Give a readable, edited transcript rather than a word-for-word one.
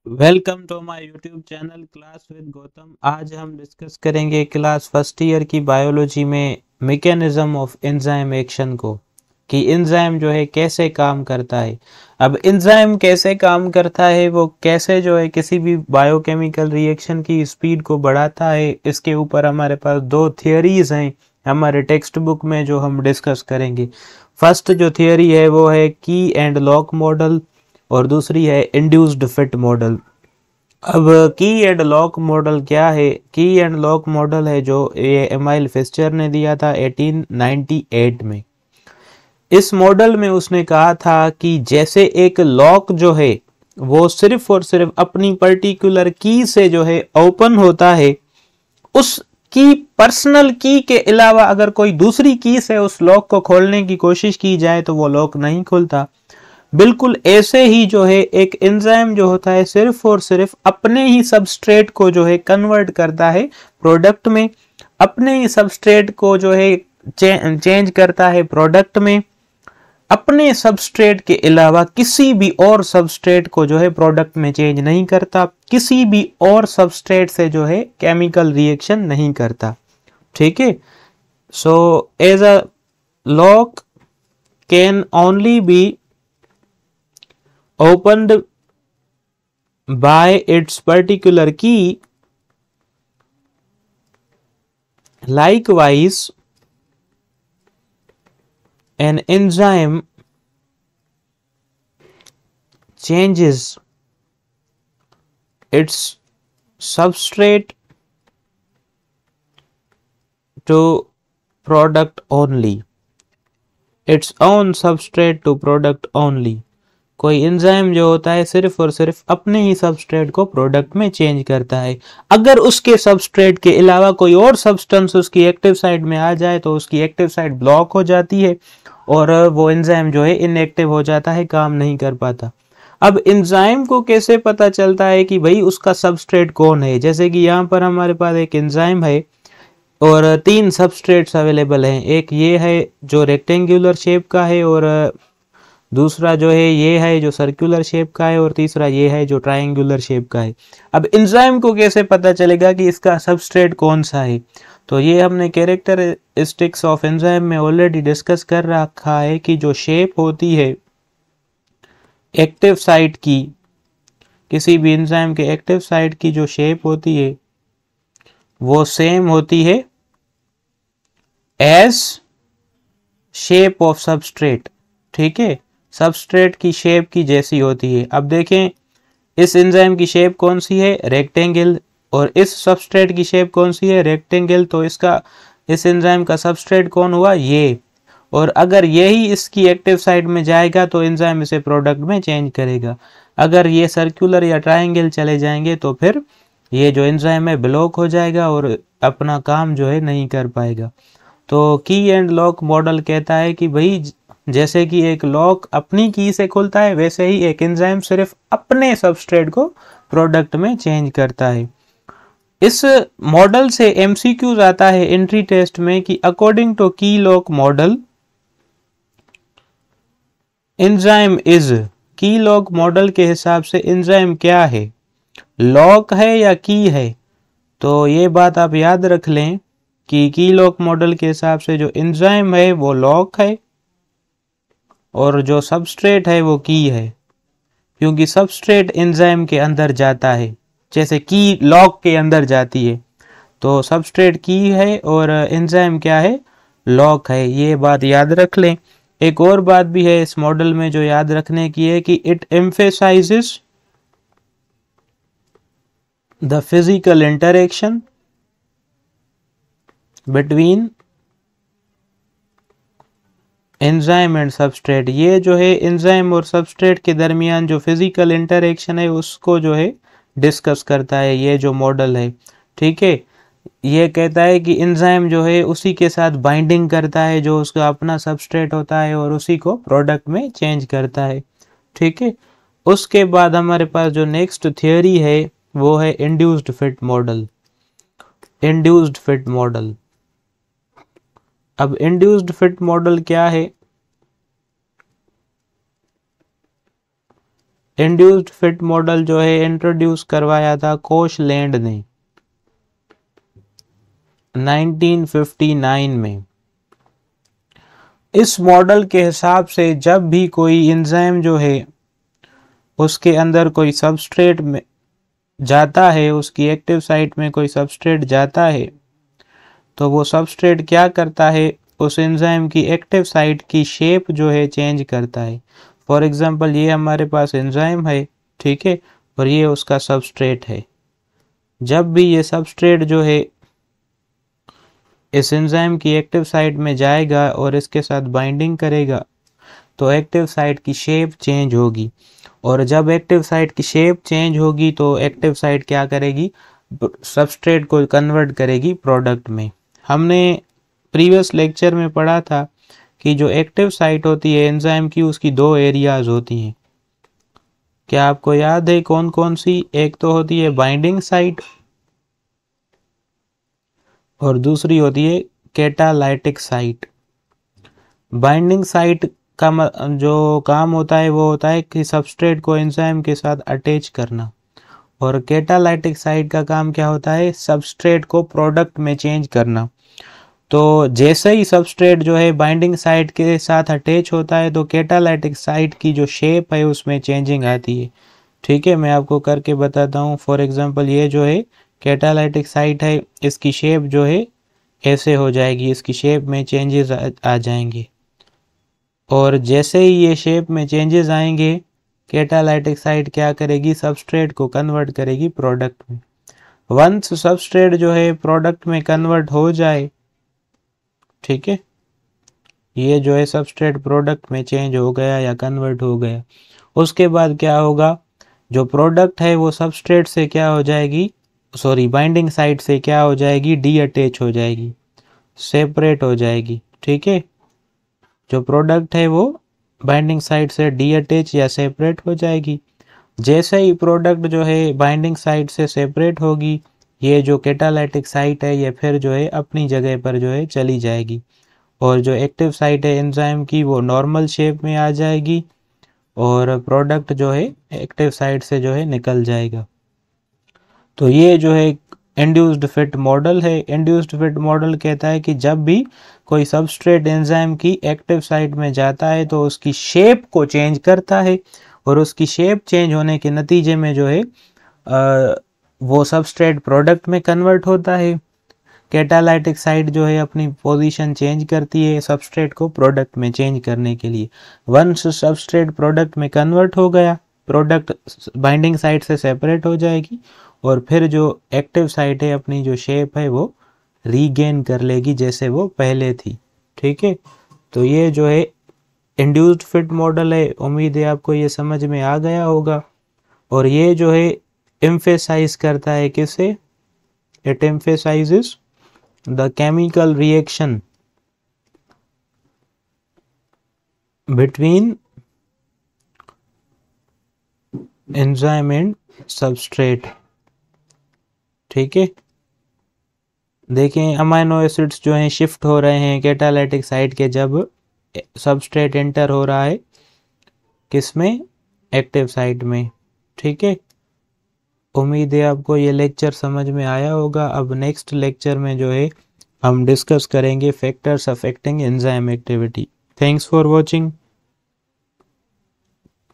Welcome to my YouTube channel class with Gautam. आज हम discuss करेंगे क्लास फर्स्ट ईयर की बायोलॉजी में मैकेनिज्म ऑफ एंजाइम एक्शन को, कि एंजाइम जो है कैसे काम करता है। अब एंजाइम कैसे काम करता है, वो कैसे जो है किसी भी बायोकेमिकल रिएक्शन की स्पीड को बढ़ाता है, इसके ऊपर हमारे पास दो थियरीज हैं हमारे टेक्स्ट बुक में जो हम डिस्कस करेंगे। फर्स्ट जो थियरी है वो है की एंड लॉक मॉडल और दूसरी है इंड्यूस्ड फिट मॉडल। अब की एंड लॉक मॉडल क्या है? की एंड लॉक मॉडल है जो ये एमाइल फिस्चर ने दिया था 1898 में। इस मॉडल में उसने कहा था कि जैसे एक लॉक जो है वो सिर्फ और सिर्फ अपनी पर्टिकुलर की से जो है ओपन होता है, उस की पर्सनल की के अलावा अगर कोई दूसरी की से उस लॉक को खोलने की कोशिश की जाए तो वो लॉक नहीं खुलता। बिल्कुल ऐसे ही जो है एक एंजाइम जो होता है सिर्फ और सिर्फ अपने ही सबस्ट्रेट को जो है कन्वर्ट करता है प्रोडक्ट में, अपने ही सबस्ट्रेट को जो है चेंज करता है प्रोडक्ट में, अपने सबस्ट्रेट के अलावा किसी भी और सबस्ट्रेट को जो है प्रोडक्ट में चेंज नहीं करता, किसी भी और सबस्ट्रेट से जो है केमिकल रिएक्शन नहीं करता। ठीक है। So as a lock can only be opened by its particular key. Likewise, an enzyme changes its substrate to product only, its own substrate to product only. कोई एंजाइम जो होता है सिर्फ और सिर्फ अपने ही सबस्ट्रेट को प्रोडक्ट में चेंज करता है। अगर उसके सबस्ट्रेट के अलावा कोई और सब्सटेंस उसकी एक्टिव साइट में आ जाए तो उसकी एक्टिव साइट ब्लॉक हो जाती है और वो एंजाइम जो है इनएक्टिव हो जाता है, काम नहीं कर पाता। अब एंजाइम को कैसे पता चलता है कि भाई उसका सबस्ट्रेट कौन है? जैसे कि यहाँ पर हमारे पास एक एंजाइम है और तीन सबस्ट्रेट्स अवेलेबल हैं। एक ये है जो रेक्टेंगुलर शेप का है, और दूसरा जो है ये है जो सर्कुलर शेप का है, और तीसरा ये है जो ट्रायंगुलर शेप का है। अब एंजाइम को कैसे पता चलेगा कि इसका सबस्ट्रेट कौन सा है? तो ये हमने कैरेक्टरिस्टिक्स ऑफ एंजाइम में ऑलरेडी डिस्कस कर रखा है कि जो शेप होती है एक्टिव साइट की, किसी भी एंजाइम के एक्टिव साइट की जो शेप होती है वो सेम होती है एज शेप ऑफ सबस्ट्रेट। ठीक है, सबस्ट्रेट की शेप की जैसी होती है। अब देखें इस एंजाइम की शेप कौन सी है? रेक्टेंगल। और इस सबस्ट्रेट की शेप कौन सी है? रेक्टेंगल। तो इसका इस एंजाइम का सबस्ट्रेट कौन हुआ? ये। और अगर यही इसकी एक्टिव साइट में जाएगा तो एंजाइम इसे प्रोडक्ट में चेंज करेगा। अगर ये सर्कुलर या ट्रायंगल चले जाएंगे तो फिर ये जो एंजाइम है ब्लॉक हो जाएगा और अपना काम जो है नहीं कर पाएगा। तो की एंड लॉक मॉडल कहता है कि भाई जैसे कि एक लॉक अपनी की से खुलता है, वैसे ही एक एंजाइम सिर्फ अपने सबस्ट्रेट को प्रोडक्ट में चेंज करता है। इस मॉडल से एमसीक्यूज आता है एंट्री टेस्ट में कि अकॉर्डिंग टू की लॉक मॉडल एंजाइम इज, की लॉक मॉडल के हिसाब से एंजाइम क्या है? लॉक है या की है? तो ये बात आप याद रख लें कि की लॉक मॉडल के हिसाब से जो एंजाइम है वो लॉक है और जो सबस्ट्रेट है वो की है, क्योंकि सबस्ट्रेट एंजाइम के अंदर जाता है जैसे की लॉक के अंदर जाती है। तो सबस्ट्रेट की है और एंजाइम क्या है? लॉक है। ये बात याद रख लें। एक और बात भी है इस मॉडल में जो याद रखने की है कि it emphasises the physical interaction between enzyme and substrate. ये जो है एंजाइम और सबस्ट्रेट के दरमियान जो फिजिकल इंटरेक्शन है उसको जो है डिस्कस करता है ये जो मॉडल है। ठीक है, ये कहता है कि एंजाइम जो है उसी के साथ बाइंडिंग करता है जो उसका अपना सबस्ट्रेट होता है और उसी को प्रोडक्ट में चेंज करता है। ठीक है, उसके बाद हमारे पास जो नेक्स्ट थियोरी है वो है induced fit model. Induced fit model. अब इंड्यूस्ड फिट मॉडल क्या है? इंड्यूस्ड फिट मॉडल जो है इंट्रोड्यूस करवाया था कोशलैंड ने 1959 में। इस मॉडल के हिसाब से जब भी कोई एंजाइम जो है उसके अंदर कोई सबस्ट्रेट में जाता है, उसकी एक्टिव साइट में कोई सबस्ट्रेट जाता है, तो वो सबस्ट्रेट क्या करता है, उस एंजाइम की एक्टिव साइट की शेप जो है चेंज करता है। फॉर एग्जांपल ये हमारे पास एंजाइम है, ठीक है, और ये उसका सबस्ट्रेट है। जब भी ये सबस्ट्रेट जो है इस एंजाइम की एक्टिव साइट में जाएगा और इसके साथ बाइंडिंग करेगा तो एक्टिव साइट की शेप चेंज होगी, और जब एक्टिव साइट की शेप चेंज होगी तो एक्टिव साइट क्या करेगी, सबस्ट्रेट को कन्वर्ट करेगी प्रोडक्ट में। हमने प्रीवियस लेक्चर में पढ़ा था कि जो एक्टिव साइट होती है एंजाइम की, उसकी दो एरियाज होती हैं। क्या आपको याद है कौन कौन सी? एक तो होती है बाइंडिंग साइट और दूसरी होती है कैटालाइटिक साइट। बाइंडिंग साइट का जो काम होता है वो होता है कि सबस्ट्रेट को एंजाइम के साथ अटैच करना, और कैटालाइटिक साइट का काम क्या होता है, सबस्ट्रेट को प्रोडक्ट में चेंज करना। तो जैसे ही सबस्ट्रेट जो है बाइंडिंग साइट के साथ अटैच होता है तो कैटालाइटिक साइट की जो शेप है उसमें चेंजिंग आती है। ठीक है, मैं आपको करके बताता हूँ। फॉर एग्जांपल ये जो है कैटालाइटिक साइट है, इसकी शेप जो है ऐसे हो जाएगी, इसकी शेप में चेंजेस आ जाएंगे, और जैसे ही ये शेप में चेंजेस आएंगे कैटालाइटिक साइट क्या करेगी, सबस्ट्रेट को कन्वर्ट करेगी प्रोडक्ट में। वंस सबस्ट्रेट जो है प्रोडक्ट में कन्वर्ट हो जाए, ठीक है, ये जो है सबस्ट्रेट प्रोडक्ट में चेंज हो गया या कन्वर्ट हो गया, उसके बाद क्या होगा, जो प्रोडक्ट है वो सबस्ट्रेट से क्या हो जाएगी, सॉरी बाइंडिंग साइट से क्या हो जाएगी, डी अटैच हो जाएगी, सेपरेट हो जाएगी। ठीक है, जो प्रोडक्ट है वो बाइंडिंग साइट से डी अटैच या सेपरेट हो जाएगी। जैसे ही प्रोडक्ट जो है बाइंडिंग साइट से सेपरेट होगी, ये जो कैटालाइटिक साइट है ये फिर जो है अपनी जगह पर जो है चली जाएगी, और जो एक्टिव साइट है एंजाइम की वो नॉर्मल शेप में आ जाएगी, और प्रोडक्ट जो है एक्टिव साइट से जो है निकल जाएगा। तो ये जो है इंड्यूस्ड फिट मॉडल है। इंड्यूस्ड फिट मॉडल कहता है कि जब भी कोई सबस्ट्रेट एंजाइम की एक्टिव साइट में जाता है तो उसकी शेप को चेंज करता है, और उसकी शेप चेंज होने के नतीजे में जो है वो सबस्ट्रेट प्रोडक्ट में कन्वर्ट होता है। कैटालाइटिक साइट जो है अपनी पोजीशन चेंज करती है सबस्ट्रेट को प्रोडक्ट में चेंज करने के लिए। वंस सबस्ट्रेट प्रोडक्ट में कन्वर्ट हो गया, प्रोडक्ट बाइंडिंग साइट से सेपरेट हो जाएगी, और फिर जो एक्टिव साइट है अपनी जो शेप है वो रीगेन कर लेगी जैसे वो पहले थी। ठीक है, तो ये जो है इंड्यूस्ड फिट मॉडल है। उम्मीद है आपको ये समझ में आ गया होगा, और ये जो है एम्फेसाइज करता है किसे, it emphasises the chemical reaction between enzyme and substrate. ठीक है, देखें अमाइनो एसिड्स जो हैं शिफ्ट हो रहे हैं कैटालाइटिक साइट के, जब सबस्ट्रेट एंटर हो रहा है किसमें, एक्टिव साइट में। ठीक है, उम्मीद है आपको ये लेक्चर समझ में आया होगा। अब नेक्स्ट लेक्चर में जो है हम डिस्कस करेंगे factors affecting enzyme activity. Thanks for watching.